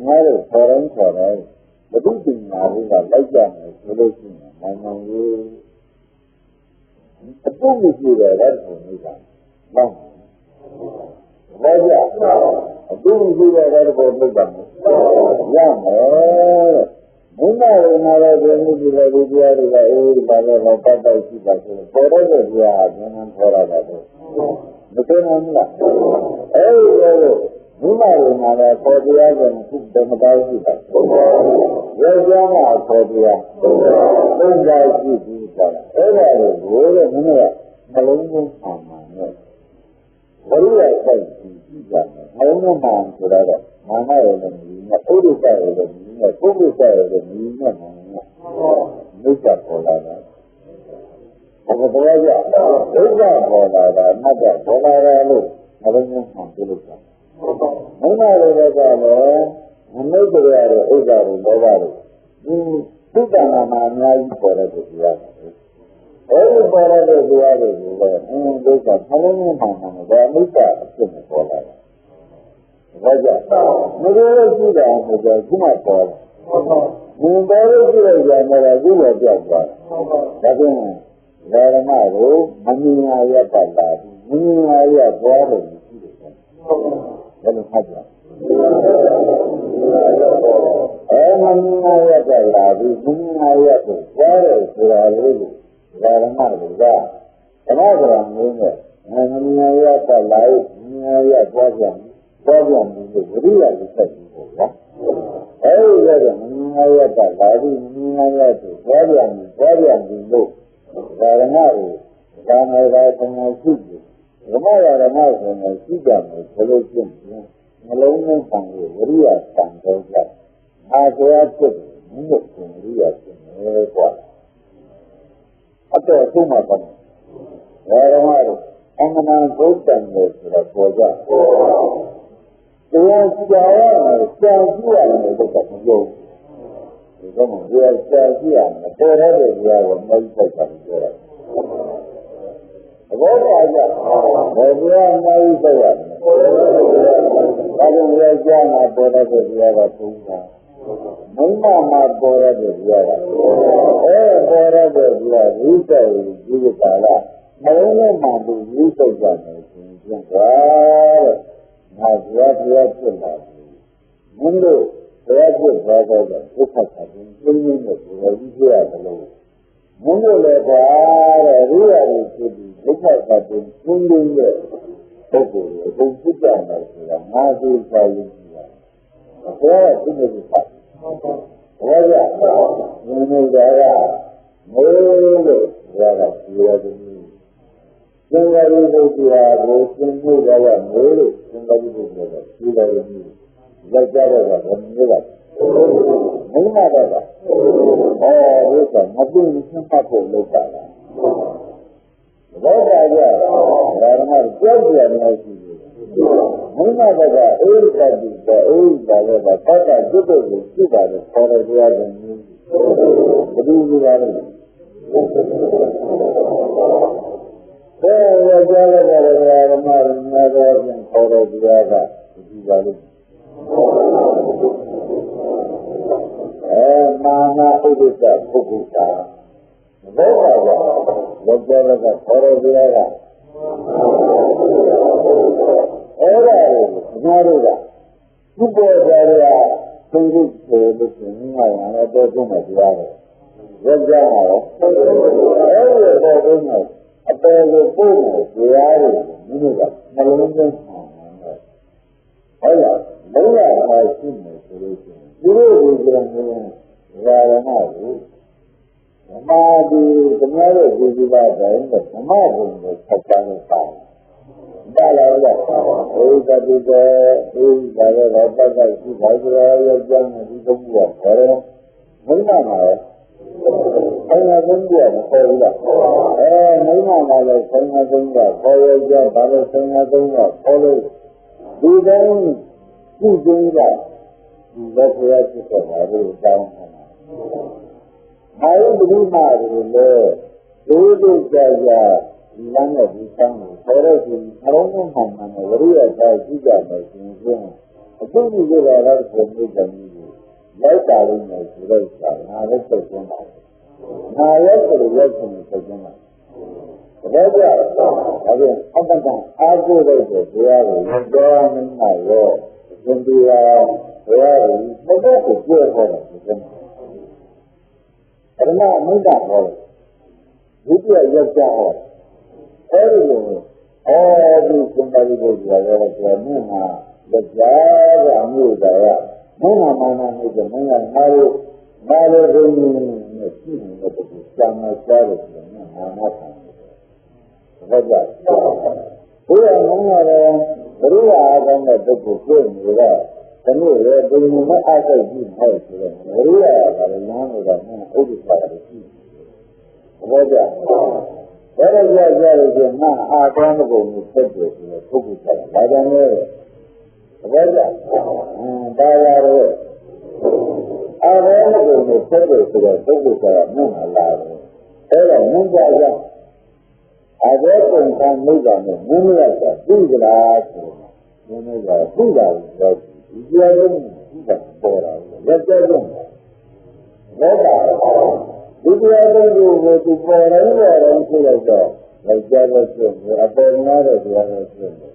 ငါတို့ခေါ်တိုင်းဘုဒ္ဓပညာလေးကလိုက်ကြမယ်ဆိုလို့ရှိရင်နိုင်ငံရေးအပုပ်မရှိတဲ့ဓာတ်ပုံလေးကနောက်ဘာကြအပုပ်မရှိတဲ့ဓာတ်ပုံလုပ်တာရမယ်ဘုရားရဲ့နာရတဲ့မြစ်ကြီးတဲ့ဒီတရားတွေကအေးပါတော့ပတ်တိုက်ရှိပါဆိုတော့ပေါ်တဲ့တရားအမှန်ခေါ်ရတာတော့မသိနိုင်ဘူးလားအဲဒီလိုဘုရားရဲ့နာရပေါ်တရားကခုဓမ္မတိုင်းရှိပါရောကြောင်းကပေါ်တရားသုံးပါးရှိပြီးဆိုတာအဲ့ဒါကိုဘုရားမင်းကနှလုံးသွင်းဆောင်မှာနဲ့ဘုရားစိုက်ပြီးကြတယ်နှလုံးသွင်းမှာဆိုတော့မာနရဲ့လည်းဒီနဲ့ဥဒိစ္စရဲ့လည်းဒီနဲ့ပုဂ္ဂိုလ်ရဲ့လည်းဒီနဲ့မှာမိစ္ဆာပေါ်လာတာဘုရားကဒုက္ခပေါ်လာတာအနတ္တပေါ်လာတယ်လို့နှလုံးသွင်းဆောင်ပြုလုပ်တာမင်းတို့တွေကလည်းမမိတ်ကြရတဲ့ဥစ္စာတွေလောဘတွေဒီသုတ္တနာမှာအများကြီးပေါ်တဲ့တရားတွေအဲဒီပေါ်တဲ့တရားတွေကိုလည်းဒုက္ခနှလုံးသွင်းဆောင်မှာဗာမိစ္ဆာအဖြစ်နဲ့ပေါ်လာတယ်ဘာကြောင့်မလို့ရှိတာဆိုတော့ခုမှပေါ်တယ်။ဒီပေါ်လို့ရှိတဲ့ဉာဏ်နဲ့ဒီလိုပြောက်သွားတယ်။ဒါကြောင့်ဓမ္မကိုမမြင်ရရတတ်တာမမြင်ရရသွားတယ်ရှိတယ်။ဒါလို့ဖတ်ကြ။မမြင်ရရတတ်တာဒီမမြင်ရရကိုသွားတယ်ဆိုတာလေးကိုဓမ္မတွေကဓမ္မကံမျိုးနဲ့မမြင်ရရတတ်လိုက်မြင်ရရသွားပြန်ပေါ်ပြန်ပြီးဝိရိယကိုဆက်ပြီးပေါ့ဗျာအဲဒီကတော့မင်းငါရတာလာပြီးမင်းငါရဆိုပေါ်ပြန်ပြီးလို့ဓမ္မကိုဓမ္မရာသမာရှိတယ်ဓမ္မရာဓမ္မဆိုရင်ရှိကြမယ်ဘယ်လိုဖြစ်လဲနှလုံးသွင်းဆောင်လို့ဝိရိယတန်တော့ကြအာတရားဖြစ်တယ်မင်းတို့ကိုဝိရိယဖြစ်နေကွာအတော့ဆုံးမှာပါဓမ္မတို့အမှန်တန်ဘုဒ္ဓံလို့ဆိုတာပေါ်ကြတရားကြာရမယ်ကြာကြည့်ရမယ်တော့မပြောဘူးဒီကနေ့ကြာကြည့်ရမယ်ပေါ်ရတဲ့တရားကိုမသိတတ်တာပြောတာဘောပါကြဘယ်တရားမသိတတ်ရမလဲဒါကြောင့်ကြာကြာမှာပေါ်ရတဲ့တရားကသုံးတာမင်းမမှာပေါ်ရတဲ့တရားကပေါ်ရတဲ့တရားဝိတ္တကိုဒီကလာမလုံးနဲ့မှသူဝိတ္တကြတယ်ဆိုရင်ကြာတဲ့ငါတရားဖြစ်လာပြီမင်းတို့တရားဖြစ်သွားတော့ဒုက္ခကပြင်းပြင်းနဲ့ဒီလိုကြီးပြရတယ်လို့မင်းတို့လည်းဒါတဲ့ရိယာကြီးဖြစ်ပြီးဒုက္ခကပြင်းပြင်းနဲ့ပုဂ္ဂိုလ်ကိုဘုံဖြစ်ကြတယ်ဆိုတာငါသိစာရင်းကြီးတယ်ဘယ်ကသိနေပြီပါဘယ်ရမင်းတို့ကမိုးလို့ပြောတာဒီလိုဒီသင်္ဃာရိပုတ္တရာကိုသင်ဖို့ကမိုးလို့သင်္ဃာရိပုတ္တရာကဒီလိုမျိုးလက်ကြတော့ကဘယ်လိုလဲမင်းမတော့ကဒီကမပြင်းစပတ်ဖို့လုပ်တာလားဘောဓာကြဓမ္မကြောက်ရမယ်ရှိတယ်မင်းမတော့ကအေးကတိတော့အေးပါတော့ကတတ်တာကျွတ်လို့ရှိတာလေခေါ်ရတရားတွေမျိုးဘယ်လိုလုပ်ရလဲဘယ်ကြောက်ရတဲ့ဓမ္မရင်းများတော့ခေါ်ရတရားကဒီပါလို့မာနဥဒိစ္စပုဂ္ဂိုလ်တာဘောပါပါဘောကြရကခေါ်ရတရားကအဲ့ဒါကိုညာတို့ကသူ့ပေါ်ကြရသုံးခုဆိုလို့ရှိရင်ငါလည်းတော့သုံးမှတရားပဲဘောကြရတော့အဲ့ဒီတော့သုံးမှအပယ်ကိုပို့မယ်တရားတွေမိမိကနှလုံးသွင်းအောင်ဟုတ်လားလုံးဝအားရှိနေဆိုလို့ရှိရင်ဒီလိုဒီကံမျိုးဓမ္မကိုဓမ္မဒီဓမ္မရဲ့ဒီဒီပါတိုင်းဓမ္မဘုံကိုဆက်ကြလို့ပါဒါလည်းဘုရားတိတဲ့ဒီဒါလည်းတော့ပတ်သက်ရှိပါကြရဲ့ကြောင့်ဒီကုန်းကခေါ်တယ်မင်းနာမှာဆိုင်ရာကုန်းကခေါ်ဘူးလားမင်းနာမှာလည်းဆိုင်ရာကုန်းကခေါ်ရကြဒါလည်းဆိုင်ရာကုန်းကခေါ်လို့ဒီကုန်းဒီကုန်းကဒီလက်ဖျားဖြစ်တာလို့တောင်းတာ။အဲဒီဘုရားတွေလည်းဒုဒုကြကြ ဒီလမ်းနဲ့ဒီကံကိုပေါ်တဲ့ဒီနှလုံးသွင်းမှန်မှန်နဲ့ဝရိယသာရှိကြမယ်ဆိုရင်အခုဒီလိုလာတဲ့ပုံစံမျိုးကိုလိုက်တာလို့မျိုးဆိုတော့ငါလည်းသိချင်းပါငါရဲ့ဆိုလို့ရောက်ချင်းသိချင်းပါဒါကြောင့်ဒါပြန်အတ္တကအားကိုးတဲ့တရားကိုကြောင်းနေရောသင်တရားဘုရားကိုဘုရားကိုပြောဟောတယ်ဒီကနေ့ပရမအမိန့်ကဟောတယ်ဒုတိယရောက်ကြဟောအဲဒီလိုဒီစံပါဠိကိုပြောရတဲ့မြတ်မှာကြားကအမှုသာရမင်းကမှန်မှန်နဲ့မင်းကနားလို့ဘုရားနဲ့ရှိနေတဲ့ပုဂ္ဂိုလ်စံမစားလို့ဆိုရင်နာမဆံတယ်ဒါကြောင့်ဘုရားမင်းကတော့ဘုရားအားကောင်းတဲ့ပုဂ္ဂိုလ်ကိုနေတော့ဒီလိုလေဘုရားနဲ့အားစိတ်ကြည့်ဟောဆိုတော့ဘုရားကလည်းနားနေတာနဲ့ဥဒ္ဒစာကိုကြည့်ဒါကြောင့်ဘယ်လိုကြရလို့ကျငါအားကောင်းတဲ့ပုဂ္ဂိုလ်ကိုဆက်တယ်ဆိုတော့ပုဂ္ဂိုလ်ကဘာကြောင့်လဲဒါကြောင့်ဒါရတော့အားကောင်းတဲ့ပုဂ္ဂိုလ်ကိုဆက်တယ်ဆိုတော့ပုဂ္ဂိုလ်ကမြင်လာတယ်အဲ့တော့မြင်ကြရအဘယ်ပုံစံမျိုးကနဲ့မြင်ရတာသိကြလားဆိုတော့မြင်ရတာသိတာကိုဒီကြားလုံးသိတာပေါ်လာတယ်လက်ကျတော့လက်တာဒီကြားလုံးကိုသူပေါ်လာတယ်ဆိုတော့လက်ကျတော့ဆိုအပေါ်မှားတဲ့ကြားလုံးဆိုတယ်ဒါ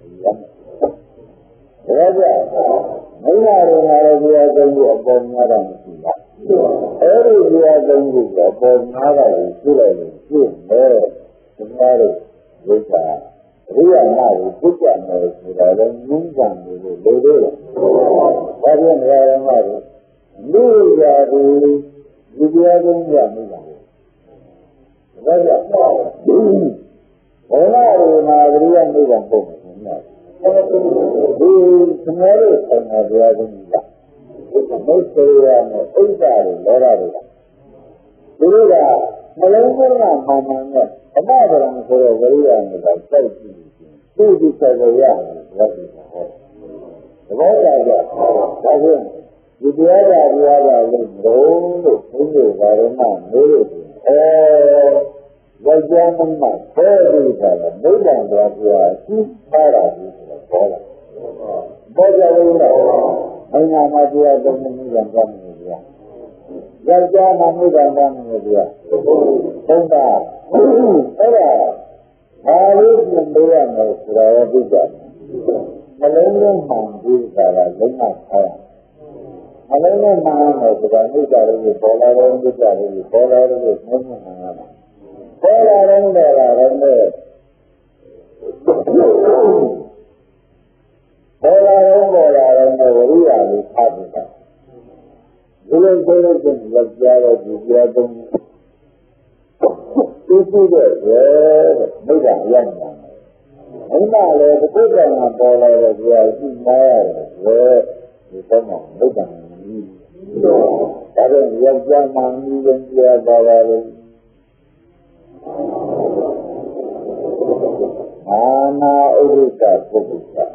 ကြောင့်မင်းတို့ငါတို့ကြားလုံးကိုအပေါ်မှားတာမရှိဘူးအဲဒီကြားလုံးကိုအပေါ်မှားတာကိုသိလိုက်ရင်သိတယ်ဒီမှာတော့ဝိသရိယာနာကိုပြတ်ကြမယ်ဆိုတာလည်းငင်းကြံနေလို့လေလို့ဒါပြန်နေရာမှာလူရာဒီဒီတရားကုန်းကြမိတာဒါကြောင့်ဘောလာရမှာရိယာမိဘပုံမှာဒီသမောရဆန္ဒတရားကုန်းကြီးကမုတ်ရနဲ့ဥစ္စာတွေလောရတွေကသူတို့ကမလုံးမလားမှန်မှန်နဲ့အမဘရံဆိုတော့ဝိရိယနဲ့တော့စိုက်ကြည့်သူဒီစေရရတယ်ဘာလို့လဲသဘောကျကြဒါဖြင့်ဒီတရားကလို့ဘုံလို့ဘုန်းကြီးဘာရမမေးလို့ဝိဇ္ဇာမမဘယ်လိုလဲမိဘတော်ပြာရှိပါတာဒီဆိုတော့ဘောကြလို့တော့အင်္ဂါမတရားသုံးမှုကံကြမယ်ဗျာယောက်ျားမှမိဘကံမယ်ဗျာသုံးပါအဲ့ဒါဘာလို့ပြင်ပေးရမလဲဆိုတော့သိကြမလုံးလုံးမှန်ပြီးတာကလုံးဝခေါ်မလုံးလုံးမှန်တယ်ဆိုတာမိစ္ဆာတွေပေါ်လာတယ်မိစ္ဆာတွေပေါ်လာတယ်လို့ပြောမှန်တာပေါ်လာတယ်နဲ့ပေါ်လာတယ်နဲ့ဝိရိယလေးထားပြီးတာဒီလိုဆိုလို့ရှိရင်လက်ကြားတော့ဒီကြားသုံးသိသိတဲ့မိဘရောက်နေတာမိဘလည်းတစ်ခုတည်းကပေါ်လာတဲ့ကြာရှိနားရတယ်ဒီတော့မှမိဘကြီးဒါကြောင့်ယောက်ျားမှမြည်ရင်ကြားပါပါလေအာနာဥဒ္ဒကပုဂ္ဂိုလ်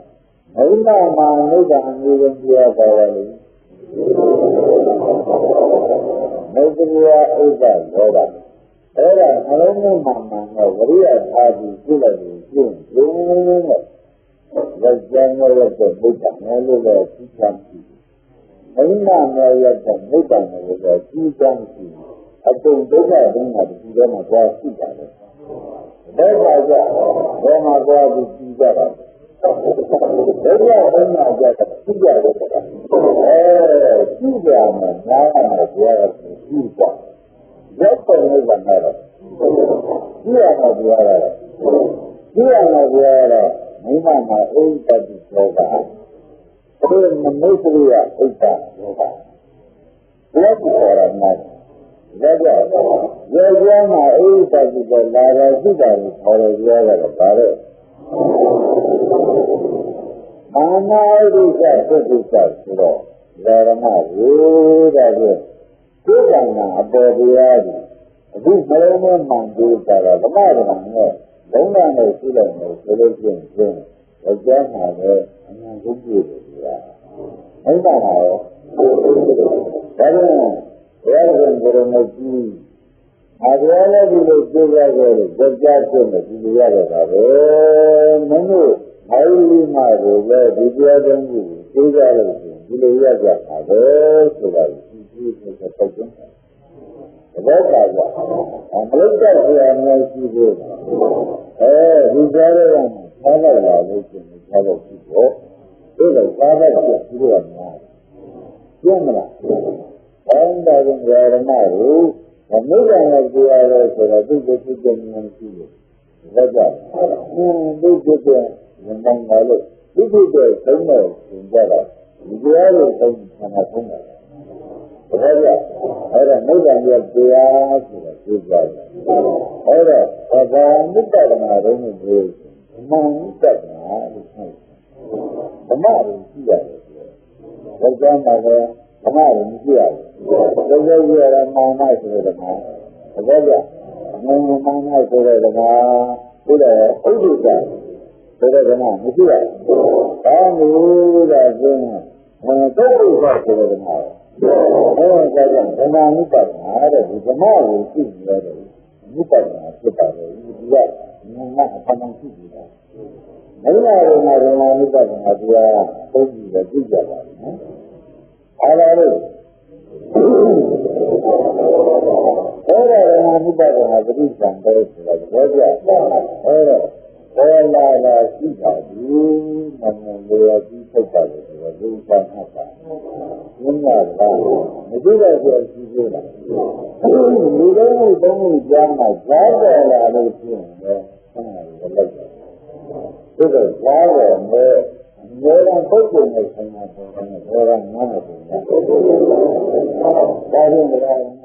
မိဘမှာမိဘအမြည်ရင်ကြားပါပါလေမေတ္တာဥဒ္ဒရောတာအဲ့ဒါနှလုံးသွင်းမှန်တော့ဝိရိယထားပြီးပြလိုက်ရင်ပြင်းလုံးနဲ့လက်ကျန်ရတဲ့ဘုရားနဲ့လို့လည်းသိချင်ပြီ။မိမနဲ့ရတဲ့မိဘနဲ့လည်းသိချင်ပြီ။အတုံဒုက္ခဒုက္ခဒီထဲမှာသွားရှိတာလေ။ဒါကြောင့်ဘယ်မှာသွားပြီးကြီးကြတာလဲ။ဒုက္ခဒုက္ခကြတာကြီးကြတယ်ဆိုတာ။ကြီးကြမှာနားမှာပြောရကြီးကြ။ရက်ပေါ်နေပါတော့ကြည့်ရမှာပြောရတယ်ကြည့်ရမှာပြောရတော့မိမမှာအိဋ္ဌတိယောဂဘယ်နမိတ်ရိယအိဋ္ဌယောဂဘယ်ကိုခေါ်ရမလဲဒါကြောင့်ယောဂမှာအိဋ္ဌတိကိုလာရရှိတာကိုခေါ်ရပြောရတော့ဗါတဲ့မာနဣဋ္ဌပုဂ္ဂိုလ်ဆိုတော့ဓမ္မဝေဒဖြင့်ဒီကံကအပေါ်တရားကြီးအခုမလုံးမမှန်သေးတာကဓမ္မဓမ္မနဲ့လုံးဝနဲ့ရှိလိုက်လို့ဆိုလို့ရှိရင်ယောက်ျားမှာလည်းအမှန်ဆုံးပြည့်တယ်ဆိုတာမိဘမှာရောဒါကြောင့်ဘုရားရှင်ကိုယ်တော်ကြီး အပြောလည်းဒီလိုကြိုးစားကြတယ်ကြကြဖြစ်နေဒီလိုရတာပဲမင်းတို့မိုင်းလီမှာကိုပဲဒီတရားတော်ကိုကြိုးစားလို့ဒီလိုရကြတာပဲဆိုတာဒီပတ်ကျင်းတယ်ဘာသာကြောင့်မလို့တဲ့ဆရာမျိုးရှိဖို့ဒီကြားရအောင်ဆောင်းလာလို့ရှိရင်ဆောင်းလို့ရှိတော့ဒီလိုစားတဲ့ကြည့်ရမှာကျင်းမလားဘာသာကြောင့်ရမကိုအမှုကံနဲ့ကြည့်ရတော့ဆိုတော့သူ့ကိုသူ့ကိုမြင်ရှိတယ်ဘာကြောင့်သူ့ကိုဝန်ထမ်းပါလို့သူ့ကိုသုံးတော့သင်ကြတာဒီတရားကိုသုံးတာသုံးတာဘာကြောင့်အဲ့ဒါမိဂ္ဂံရဲ့တရားဆိုတာသိကြတယ်အဲ့ဒါဘာဝိတ္တနာရုံးကိုပြောမန်ဝိတ္တနာလို့ဆိုဓမ္မကိုကြည့်ရတယ်ဆိုတော့ဘာကြောင့်လဲဓမ္မကိုမကြည့်ရဘူးဘယ်လိုကြည့်ရလဲမောင်မိုက်ဆိုတဲ့ဓမ္မဘာကြောင့်မောင်မိုက်ဆိုတဲ့ဓမ္မပြီးတော့ဥဒ္ဒကဆိုတဲ့ဓမ္မမကြည့်ရဘူးဘာလို့လဲဆိုရင်သုတ်ဥပ္ပါဆိုတဲ့ဓမ္မအဲ့ဒါကြောင့်ဓမ္မနိဗ္ဗာန်တဲ့ဒီဓမ္မကိုသိရတယ်နိဗ္ဗာန်ဖြစ်ပါတယ်ဒီကငါအမှန်ရှိနေတာမင်းလာတော့ငါဓမ္မနိဗ္ဗာန်ကတရားသိကြည့်တယ်သိကြပါဘူးနော်အားလုံးအဲ့ဒါဓမ္မနိဗ္ဗာန်ကပဋိသင်္ခါရဆိုတာဘောကြအဲ့တော့ဘောလာရှိပါဘူးမမလောကြီးထုတ်ပါတယ်ဆိုတော့ဒီကမှတ်ပါဘုရားကမကြည့်ရတဲ့ရှိသေးလားလူတော်ကိုသုံးလို့ကြားမှာကြားတယ်လာလို့ရှိရင်လည်းဆက်နေတယ်လိုက်တယ်ဒါကကြားတယ်နဲ့မေရန်ပုဂ္ဂိုလ်နဲ့ဆိုင်တာပေါ်တယ်ဘောရနားတယ်ဒါရင်လည်း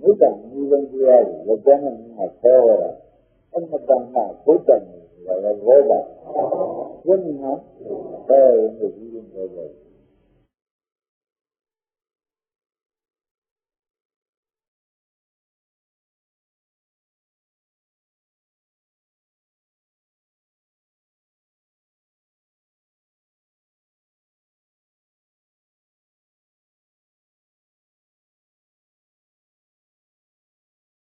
မြတ်တန်ဒီလိုတရားကိုလက်ကျမ်းနဲ့မှာဆောရတာအမှန်တန်မှဘုဒ္ဓံဆိုတာလည်းဘောတာဘုရားဘယ်လိုဒီလိုပြောကြလဲ